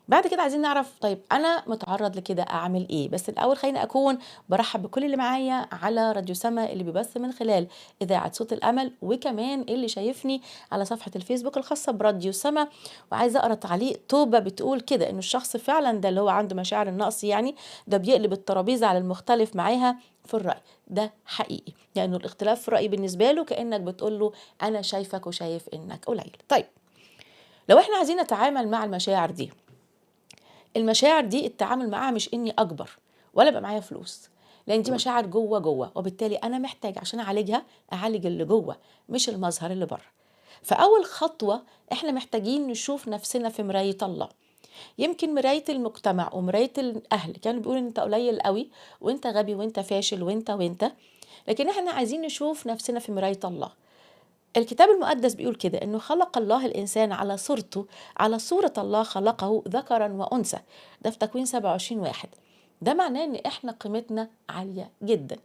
بعد كده عايزين نعرف طيب أنا متعرض لكده أعمل إيه؟ بس الأول خليني أكون برحب بكل اللي معايا على راديو سما اللي بيبث من خلال إذاعة صوت الأمل، وكمان اللي شايفني على صفحة الفيسبوك الخاصة براديو سما. وعايزة أقرأ تعليق توبة بتقول كده إنه الشخص فعلا ده اللي هو عنده مشاعر النقص، يعني ده بيقلب الترابيزة على المختلف معاها في الرأي. ده حقيقي، لأنه يعني الاختلاف في الرأي بالنسبة له كأنك بتقول له أنا شايفك وشايف إنك قليل. طيب لو إحنا عايزين نتعامل مع المشاعر دي، المشاعر دي التعامل معاها مش إني أكبر ولا بقى معايا فلوس، لأن دي مشاعر جوه جوه، وبالتالي أنا محتاج عشان أعالجها أعالج اللي جوه مش المظهر اللي بره. فأول خطوة إحنا محتاجين نشوف نفسنا في مراية الله. يمكن مراية المجتمع ومراية الأهل كانوا بيقولوا أنت قليل قوي وأنت غبي وأنت فاشل وأنت، لكن احنا عايزين نشوف نفسنا في مراية الله. الكتاب المقدس بيقول كده انه خلق الله الانسان على صورته، على صورة الله خلقه ذكرا وانثى. ده في تكوين 27:1. ده معناه ان احنا قيمتنا عالية جدا.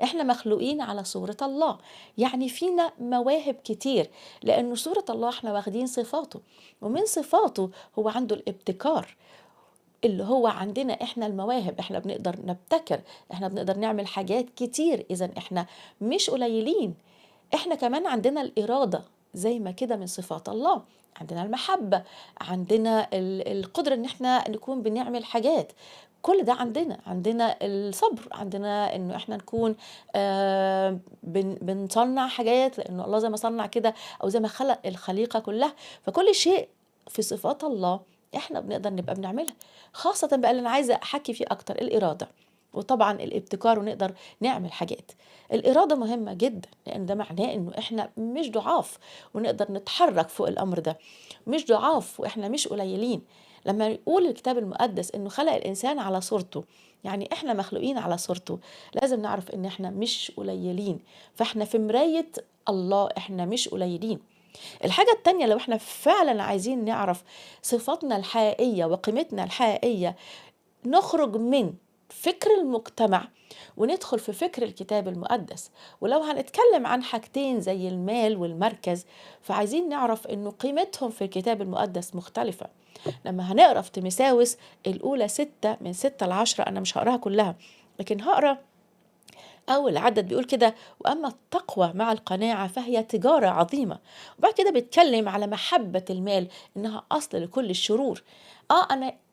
احنا مخلوقين على صورة الله، يعني فينا مواهب كتير، لانه صورة الله احنا واخدين صفاته، ومن صفاته هو عنده الابتكار اللي هو عندنا احنا المواهب. احنا بنقدر نبتكر، احنا بنقدر نعمل حاجات كتير، اذا احنا مش قليلين. احنا كمان عندنا الإرادة زي ما كده من صفات الله، عندنا المحبة، عندنا القدرة ان احنا نكون بنعمل حاجات. كل ده عندنا الصبر، عندنا انه احنا نكون بنصنع حاجات، لانه الله زي ما صنع كده او زي ما خلق الخليقة كلها. فكل شيء في صفات الله احنا بنقدر نبقى بنعملها. خاصة بقى اللي انا عايزة احكي فيه اكتر الإرادة، وطبعا الابتكار، ونقدر نعمل حاجات. الإرادة مهمة جدا، لأن ده معناه إنه إحنا مش ضعاف ونقدر نتحرك فوق الأمر ده، مش ضعاف وإحنا مش قليلين. لما يقول الكتاب المقدس إنه خلق الإنسان على صورته، يعني إحنا مخلوقين على صورته، لازم نعرف إن إحنا مش قليلين. فإحنا في مراية الله، إحنا مش قليلين. الحاجة التانية، لو إحنا فعلا عايزين نعرف صفاتنا الحقيقية وقيمتنا الحقيقية، نخرج من فكر المجتمع وندخل في فكر الكتاب المقدس. ولو هنتكلم عن حاجتين زي المال والمركز، فعايزين نعرف انه قيمتهم في الكتاب المقدس مختلفة. لما هنقرأ في تيموثاوس الأولى 6:6-10، أنا مش هقراها كلها لكن هقرأ أول عدد. بيقول كده: وأما التقوى مع القناعة فهي تجارة عظيمة. وبعد كده بيتكلم على محبة المال إنها أصل لكل الشرور.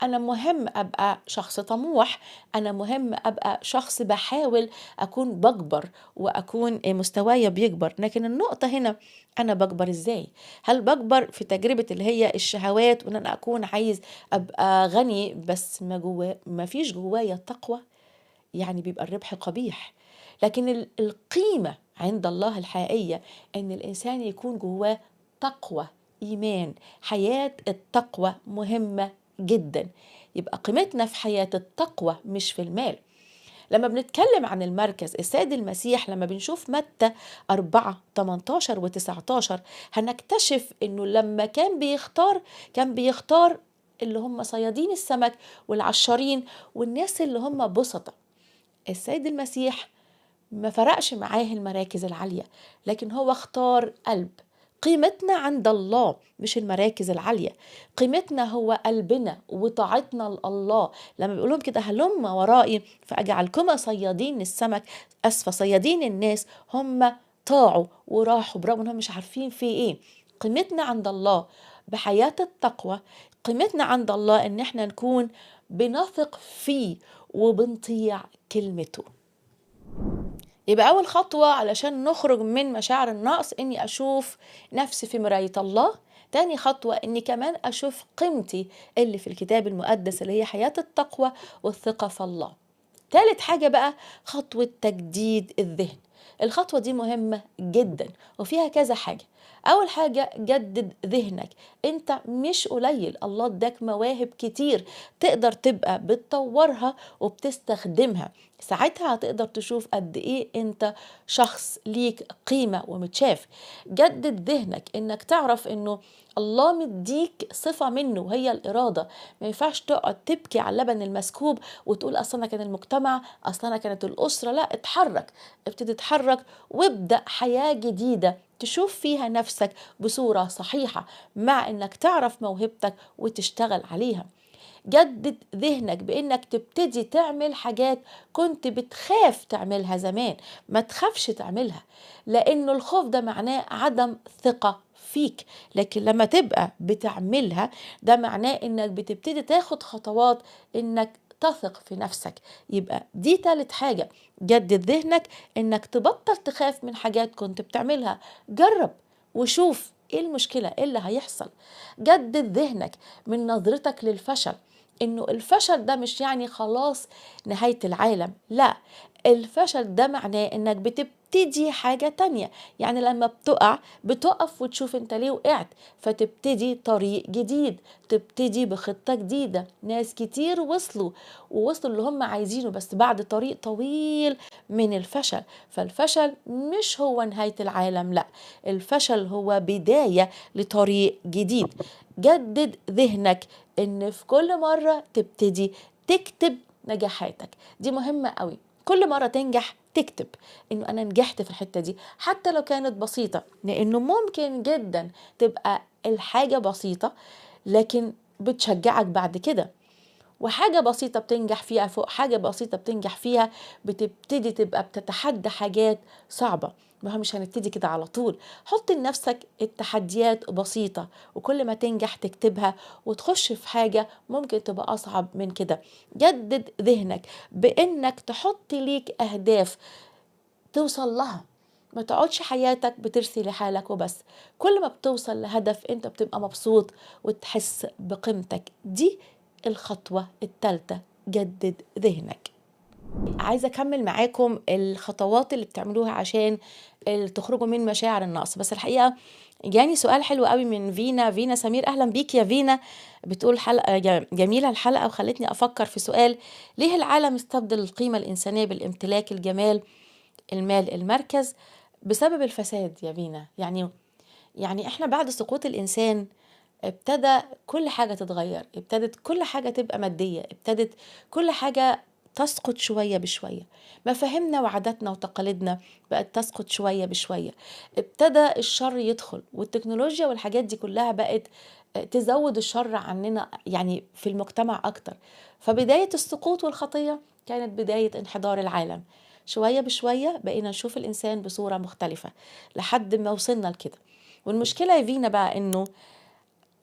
أنا مهم أبقى شخص طموح، أنا مهم أبقى شخص بحاول أكون بكبر وأكون مستواي بيكبر، لكن النقطة هنا أنا بكبر إزاي؟ هل بكبر في تجربة اللي هي الشهوات، وإن أنا أكون عايز أبقى غني بس ما فيش جوايا التقوى؟ يعني بيبقى الربح قبيح. لكن القيمة عند الله الحقيقية ان الانسان يكون جواه تقوى، ايمان. حياة التقوى مهمة جدا. يبقى قيمتنا في حياة التقوى مش في المال. لما بنتكلم عن المركز، السيد المسيح لما بنشوف متى 4:18-19 هنكتشف انه لما كان بيختار اللي هم صيادين السمك والعشارين والناس اللي هم بسطة. السيد المسيح ما فرقش معاه المراكز العالية، لكن هو اختار قلب. قيمتنا عند الله مش المراكز العالية، قيمتنا هو قلبنا وطاعتنا لله. لما بيقولهم كده هلم ورائي فأجعلكما صيادين السمك، أسفة صيادين الناس، هم طاعوا وراحوا برغم انهم مش عارفين في ايه. قيمتنا عند الله بحياة التقوى، قيمتنا عند الله ان احنا نكون بنثق فيه وبنطيع كلمته. يبقى أول خطوة علشان نخرج من مشاعر النقص إني أشوف نفسي في مراية الله. تاني خطوة إني كمان أشوف قيمتي اللي في الكتاب المقدس اللي هي حياة التقوى والثقة في الله. تالت حاجة بقى خطوة تجديد الذهن. الخطوة دي مهمة جدا وفيها كذا حاجة. أول حاجة جدد ذهنك، أنت مش قليل، الله اداك مواهب كتير تقدر تبقى بتطورها وبتستخدمها. ساعتها هتقدر تشوف قد إيه أنت شخص ليك قيمة ومتشاف. جدد ذهنك إنك تعرف إنه الله مديك صفة منه وهي الإرادة. ما ينفعش تقعد تبكي على اللبن المسكوب وتقول أصل أنا كان المجتمع، أصل أنا كانت الأسرة. لا، اتحرك، ابتدي اتحرك وابدأ حياة جديدة تشوف فيها نفسك بصورة صحيحة، مع إنك تعرف موهبتك وتشتغل عليها. جدد ذهنك بإنك تبتدي تعمل حاجات كنت بتخاف تعملها زمان، ما تخافش تعملها، لأنه الخوف ده معناه عدم ثقة فيك. لكن لما تبقى بتعملها ده معناه إنك بتبتدي تاخد خطوات إنك تثق في نفسك. يبقى دي تالت حاجة، جدد ذهنك إنك تبطل تخاف من حاجات كنت بتعملها. جرب وشوف ايه المشكلة، ايه اللي هيحصل. جدد ذهنك من نظرتك للفشل، انه الفشل ده مش يعني خلاص نهاية العالم. لا، الفشل ده معناه انك بتبتدي حاجة تانية. يعني لما بتقع بتقف وتشوف انت ليه وقعت، فتبتدي طريق جديد، تبتدي بخطة جديدة. ناس كتير ووصلوا اللي هم عايزينه بس بعد طريق طويل من الفشل. فالفشل مش هو نهاية العالم، لا، الفشل هو بداية لطريق جديد. جدد ذهنك ان في كل مرة تبتدي تكتب نجاحاتك. دي مهمة قوي، كل مرة تنجح تكتب انه انا نجحت في الحتة دي حتى لو كانت بسيطة، لانه ممكن جدا تبقى الحاجة بسيطة لكن بتشجعك بعد كده. وحاجة بسيطة بتنجح فيها فوق حاجة بسيطة بتنجح فيها بتبتدي تبقى بتتحدى حاجات صعبة. ما هو مش هنبتدي كده على طول، حط لنفسك التحديات بسيطة وكل ما تنجح تكتبها وتخش في حاجة ممكن تبقى أصعب من كده. جدد ذهنك بإنك تحط ليك أهداف توصل لها، ما تقعدش حياتك بترسي لحالك وبس. كل ما بتوصل لهدف انت بتبقى مبسوط وتحس بقيمتك. دي الخطوة الثالثة، جدد ذهنك. عايزة أكمل معاكم الخطوات اللي بتعملوها عشان تخرجوا من مشاعر النقص. بس الحقيقة جاني سؤال حلو قوي من فينا سمير. أهلا بيك يا فينا. بتقول حلقة جميلة الحلقة وخلتني أفكر في سؤال: ليه العالم استبدل القيمة الإنسانية بالامتلاك، الجمال، المال، المركز، بسبب الفساد يا فينا؟ يعني احنا بعد سقوط الإنسان ابتدى كل حاجة تتغير، ابتدت كل حاجة تبقى مادية، ابتدت كل حاجة تسقط شوية بشوية. مفاهيمنا وعاداتنا وتقاليدنا بقت تسقط شوية بشوية. ابتدى الشر يدخل والتكنولوجيا والحاجات دي كلها بقت تزود الشر عننا يعني في المجتمع أكتر. فبداية السقوط والخطية كانت بداية انحدار العالم. شوية بشوية بقينا نشوف الإنسان بصورة مختلفة لحد ما وصلنا لكده. والمشكلة يا فينا بقى إنه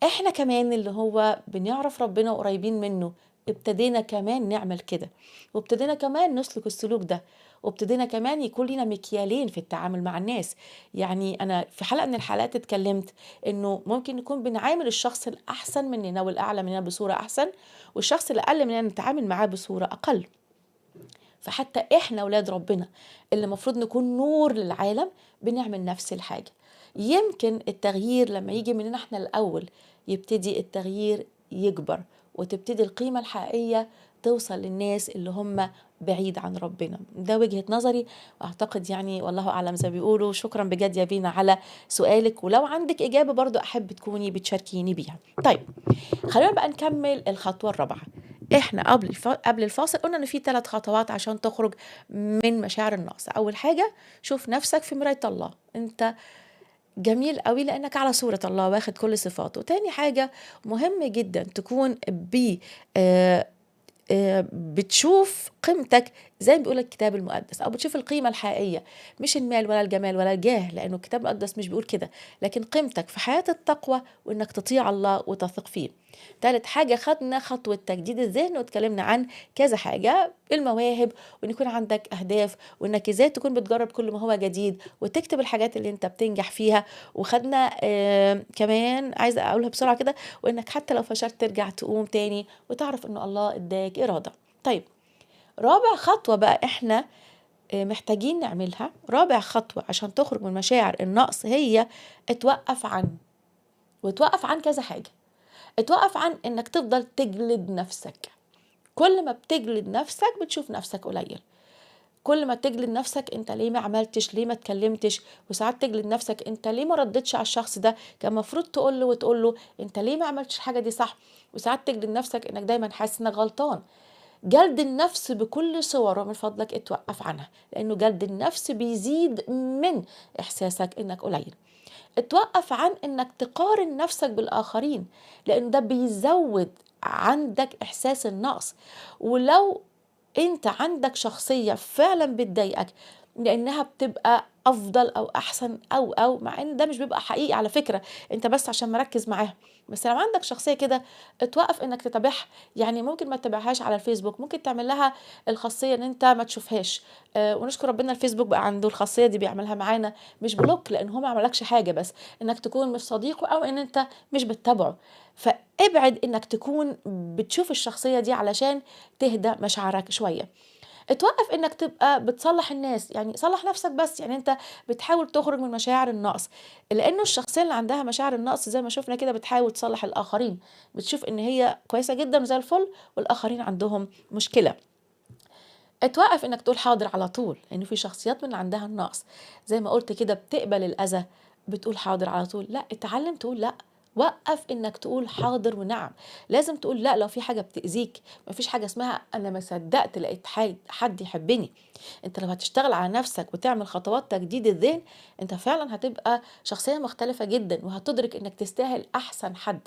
احنا كمان اللي هو بنعرف ربنا وقريبين منه ابتدينا كمان نعمل كده، وابتدينا كمان نسلك السلوك ده، وابتدينا كمان يكون لنا مكيالين في التعامل مع الناس. يعني انا في حلقة من الحلقات اتكلمت انه ممكن نكون بنعامل الشخص الاحسن مننا والاعلى مننا بصورة احسن، والشخص الاقل مننا نتعامل معاه بصورة اقل. فحتى احنا اولاد ربنا اللي المفروض نكون نور للعالم بنعمل نفس الحاجة. يمكن التغيير لما يجي مننا احنا الاول يبتدي التغيير يكبر وتبتدي القيمة الحقيقية توصل للناس اللي هم بعيد عن ربنا. ده وجهة نظري، واعتقد يعني والله اعلم زي ما بيقولوا. شكرا بجد يا بينا على سؤالك، ولو عندك اجابة برضو احب تكوني بتشاركيني بيها. طيب خلينا بقى نكمل الخطوة الرابعة. احنا قبل الفاصل قلنا ان في 3 خطوات عشان تخرج من مشاعر النقص. اول حاجة، شوف نفسك في مراية الله، انت جميل قوي لانك على صورة الله واخد كل صفاته. تاني حاجة، مهم جدا تكون بتشوف قيمتك زي ما بيقول الكتاب المقدس، او بتشوف القيمه الحقيقيه، مش المال ولا الجمال ولا الجاه، لانه الكتاب المقدس مش بيقول كده، لكن قيمتك في حياه التقوى وانك تطيع الله وتثق فيه. ثالث حاجه، خدنا خطوه تجديد الذهن واتكلمنا عن كذا حاجه: المواهب، وان يكون عندك اهداف، وانك ازاي تكون بتجرب كل ما هو جديد وتكتب الحاجات اللي انت بتنجح فيها. وخدنا كمان عايزه اقولها بسرعه كده، وانك حتى لو فشلت ترجع تقوم تاني وتعرف ان الله اداك إرادة. طيب رابع خطوة بقى، احنا محتاجين نعملها. رابع خطوة عشان تخرج من مشاعر النقص هي اتوقف عن، وتوقف عن كذا حاجة. اتوقف عن انك تفضل تجلد نفسك. كل ما بتجلد نفسك بتشوف نفسك قليل. كل ما تجلد نفسك انت ليه ما عملتش، ليه ما اتكلمتش، وساعات تجلد نفسك انت ليه ما ردتش على الشخص ده، كان المفروض تقول له وتقول له انت ليه ما عملتش الحاجة دي صح. وساعات تجلد نفسك انك دايما حاسس انك غلطان. جلد النفس بكل صوره من فضلك اتوقف عنها، لانه جلد النفس بيزيد من احساسك انك قليل. اتوقف عن انك تقارن نفسك بالاخرين، لان ده بيزود عندك احساس النقص. ولو انت عندك شخصية فعلا بتضايقك لانها بتبقى افضل او احسن او مع ان ده مش بيبقى حقيقي على فكرة، انت بس عشان مركز معاها. بس لو عندك شخصية كده اتوقف انك تتابعها. يعني ممكن ما تتابعهاش على الفيسبوك، ممكن تعمل لها الخاصية ان انت ما تشوفهاش. ونشكر ربنا الفيسبوك بقى عنده الخاصية دي بيعملها معانا، مش بلوك لان هو ما عملكش حاجة، بس انك تكون مش صديقه او ان انت مش بتتابعه. فابعد انك تكون بتشوف الشخصية دي علشان تهدى مشاعرك شوية. اتوقف انك تبقى بتصلح الناس، يعني صلح نفسك بس، يعني انت بتحاول تخرج من مشاعر النقص. لانه الشخصيه اللي عندها مشاعر النقص زي ما شفنا كده بتحاول تصلح الاخرين، بتشوف ان هي كويسه جدا وزي الفل والاخرين عندهم مشكله. اتوقف انك تقول حاضر على طول، لانه في شخصيات من اللي عندها النقص زي ما قلت كده بتقبل الاذى، بتقول حاضر على طول. لا، اتعلم تقول لا. وقف انك تقول حاضر ونعم. لازم تقول لا لو في حاجه بتاذيك. مفيش حاجه اسمها انا ما صدقت لقيت حد يحبني. انت لو هتشتغل على نفسك وتعمل خطوات تجديد الذهن، انت فعلا هتبقى شخصيه مختلفه جدا وهتدرك انك تستاهل احسن حد.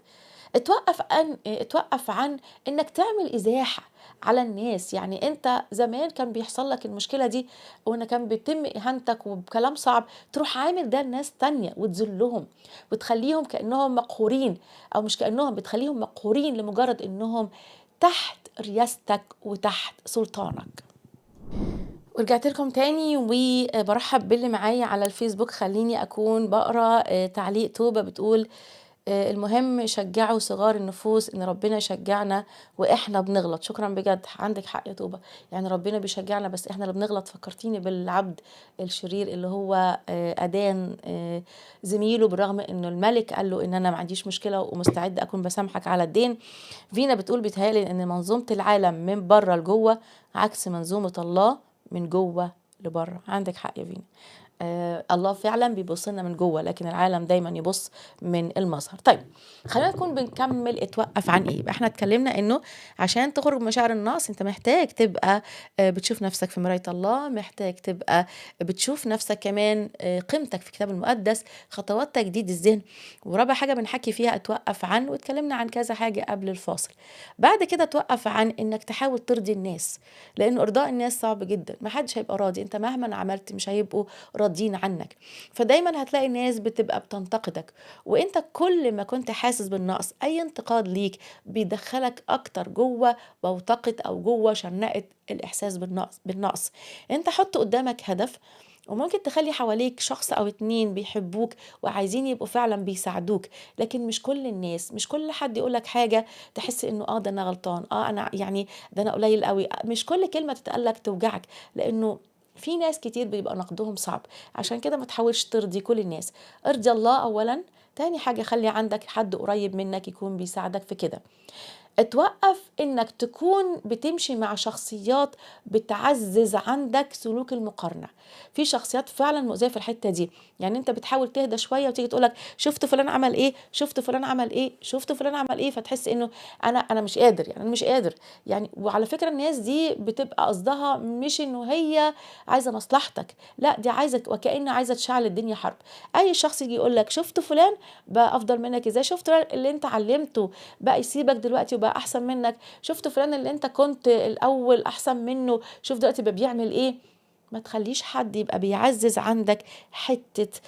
اتوقف عن انك تعمل ازاحه على الناس. يعني انت زمان كان بيحصل لك المشكله دي وان كان بيتم اهانتك وبكلام صعب، تروح عامل ده لناس تانية وتذلهم وتخليهم كانهم مقهورين، او مش كانهم، بتخليهم مقهورين لمجرد انهم تحت رياستك وتحت سلطانك. ورجعت لكم تاني وبرحب باللي معايا على الفيسبوك. خليني اكون بقرا تعليق توبة بتقول المهم شجعوا صغار النفوس ان ربنا يشجعنا واحنا بنغلط. شكرا بجد، عندك حق يا توبة. يعني ربنا بيشجعنا بس احنا اللي بنغلط. فكرتيني بالعبد الشرير اللي هو ادان زميله بالرغم انه الملك قال له ان انا ما عنديش مشكلة ومستعد اكون بسامحك على الدين. فينا بتقول بيتهيألي ان منظومة العالم من بره لجوه عكس منظومة الله من جوه لبره. عندك حق يا فينا. الله فعلا بيبص لنا من جوه، لكن العالم دايما يبص من المظهر. طيب خلينا نكون بنكمل اتوقف عن ايه. يبقى احنا اتكلمنا انه عشان تخرج من مشاعر النقص انت محتاج تبقى بتشوف نفسك في مراية الله، محتاج تبقى بتشوف نفسك كمان قيمتك في الكتاب المقدس، خطوات تجديد الذهن. ورابع حاجة بنحكي فيها اتوقف عن، واتكلمنا عن كذا حاجة قبل الفاصل. بعد كده اتوقف عن انك تحاول ترضي الناس، لان ارضاء الناس صعب جدا. ما حدش هيبقى راضي، انت مهما عملت مش هيبقوا راضيين عنك. فدايما هتلاقي الناس بتبقى بتنتقدك، وانت كل ما كنت حاسس بالنقص اي انتقاد ليك بيدخلك اكتر جوه بوتقة او جوه شنقة الاحساس بالنقص. انت حط قدامك هدف، وممكن تخلي حواليك شخص او اتنين بيحبوك وعايزين يبقوا فعلا بيساعدوك. لكن مش كل الناس، مش كل حد يقولك حاجة تحس انه ده انا غلطان، انا يعني ده انا قليل قوي. مش كل كلمة تتقالك توجعك، لانه في ناس كتير بيبقى نقدهم صعب. عشان كده ما تحاولش ترضي كل الناس، ارضي الله اولا. تاني حاجة خلي عندك حد قريب منك يكون بيساعدك في كده. اتوقف انك تكون بتمشي مع شخصيات بتعزز عندك سلوك المقارنة. في شخصيات فعلا مؤذية في الحتة دي. يعني انت بتحاول تهدى شوية وتيجي تقولك شفت فلان عمل ايه، شفت فلان عمل ايه، شفت فلان عمل ايه، فتحس انه انا مش قادر، يعني انا مش قادر. يعني وعلى فكرة الناس دي بتبقى قصدها مش انه هي عايزة مصلحتك، لا دي عايزة وكأن عايزة تشعل الدنيا حرب. اي شخص يجي يقولك شفت فلان بقى افضل منك ازاي، شفت فلان اللي انت علمته بقى يسيبك دلوقتي وبقى احسن منك، شفت فلان اللي انت كنت الاول احسن منه شوف دلوقتي بقى بيعمل ايه. ما تخليش حد يبقى بيعزز عندك حتة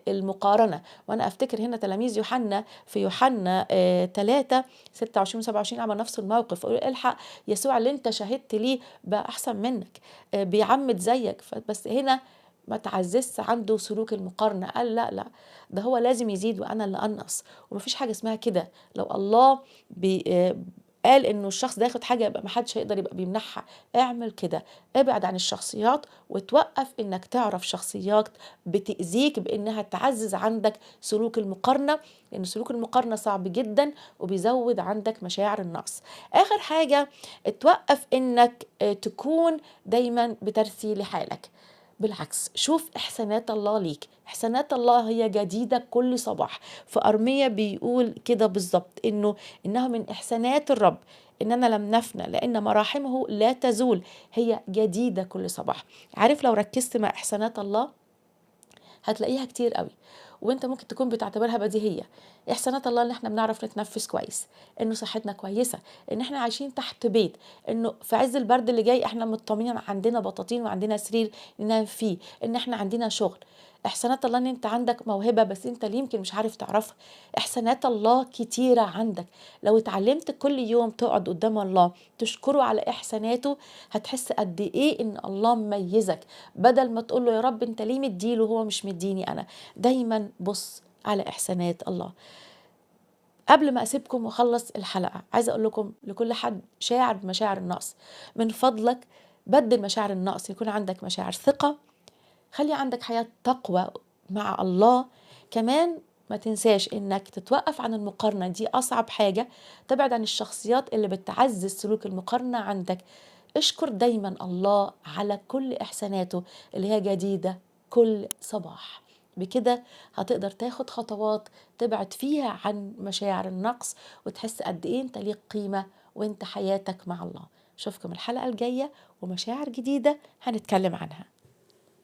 المقارنة. وانا افتكر هنا تلاميذ يوحنا في يوحنا 3 26 27 عمل نفس الموقف، قالوا الحق يسوع اللي انت شهدت ليه بقى احسن منك، بيعمد زيك. بس هنا ما تعززش عنده سلوك المقارنة، قال لا لا، ده هو لازم يزيد وانا اللي انقص. ومفيش حاجة اسمها كده. لو الله قال انه الشخص ده ياخد حاجه يبقى محدش هيقدر يبقى بيمنعها. اعمل كده، ابعد عن الشخصيات وتوقف انك تعرف شخصيات بتأذيك بانها تعزز عندك سلوك المقارنه، لان سلوك المقارنه صعب جدا وبيزود عندك مشاعر النقص. اخر حاجه، توقف انك تكون دايما بترثي لحالك. بالعكس، شوف إحسانات الله ليك. إحسانات الله هي جديدة كل صباح. فأرميا بيقول كده بالظبط، إنها من إحسانات الرب إننا لم نفنى لأن مراحمه لا تزول، هي جديدة كل صباح. عارف لو ركزت مع إحسانات الله هتلاقيها كتير قوي، وانت ممكن تكون بتعتبرها بديهية. احسانات الله ان احنا بنعرف نتنفس كويس، انه صحتنا كويسة، ان احنا عايشين تحت بيت، انه في عز البرد اللي جاي احنا مطمنين عندنا بطاطين وعندنا سرير ننام فيه، ان احنا عندنا شغل. احسانات الله ان انت عندك موهبة بس انت اللي يمكن مش عارف تعرفها. احسانات الله كتيرة عندك. لو اتعلمت كل يوم تقعد قدام الله تشكره على احساناته هتحس قد ايه ان الله مميزك، بدل ما تقول له يا رب انت ليه مديله وهو مش مديني انا. دايما بص على احسانات الله. قبل ما اسيبكم واخلص الحلقه عايزه اقول لكم لكل حد شاعر بمشاعر النقص، من فضلك بدل مشاعر النقص، يكون عندك مشاعر ثقه، خلي عندك حياه تقوى مع الله. كمان ما تنساش انك تتوقف عن المقارنه، دي اصعب حاجه. تبعد عن الشخصيات اللي بتعزز سلوك المقارنه عندك. اشكر دايما الله على كل إحساناته اللي هي جديدة كل صباح. بكده هتقدر تاخد خطوات تبعد فيها عن مشاعر النقص وتحس قد ايه انت ليك قيمة وانت حياتك مع الله. اشوفكم الحلقة الجاية ومشاعر جديدة هنتكلم عنها.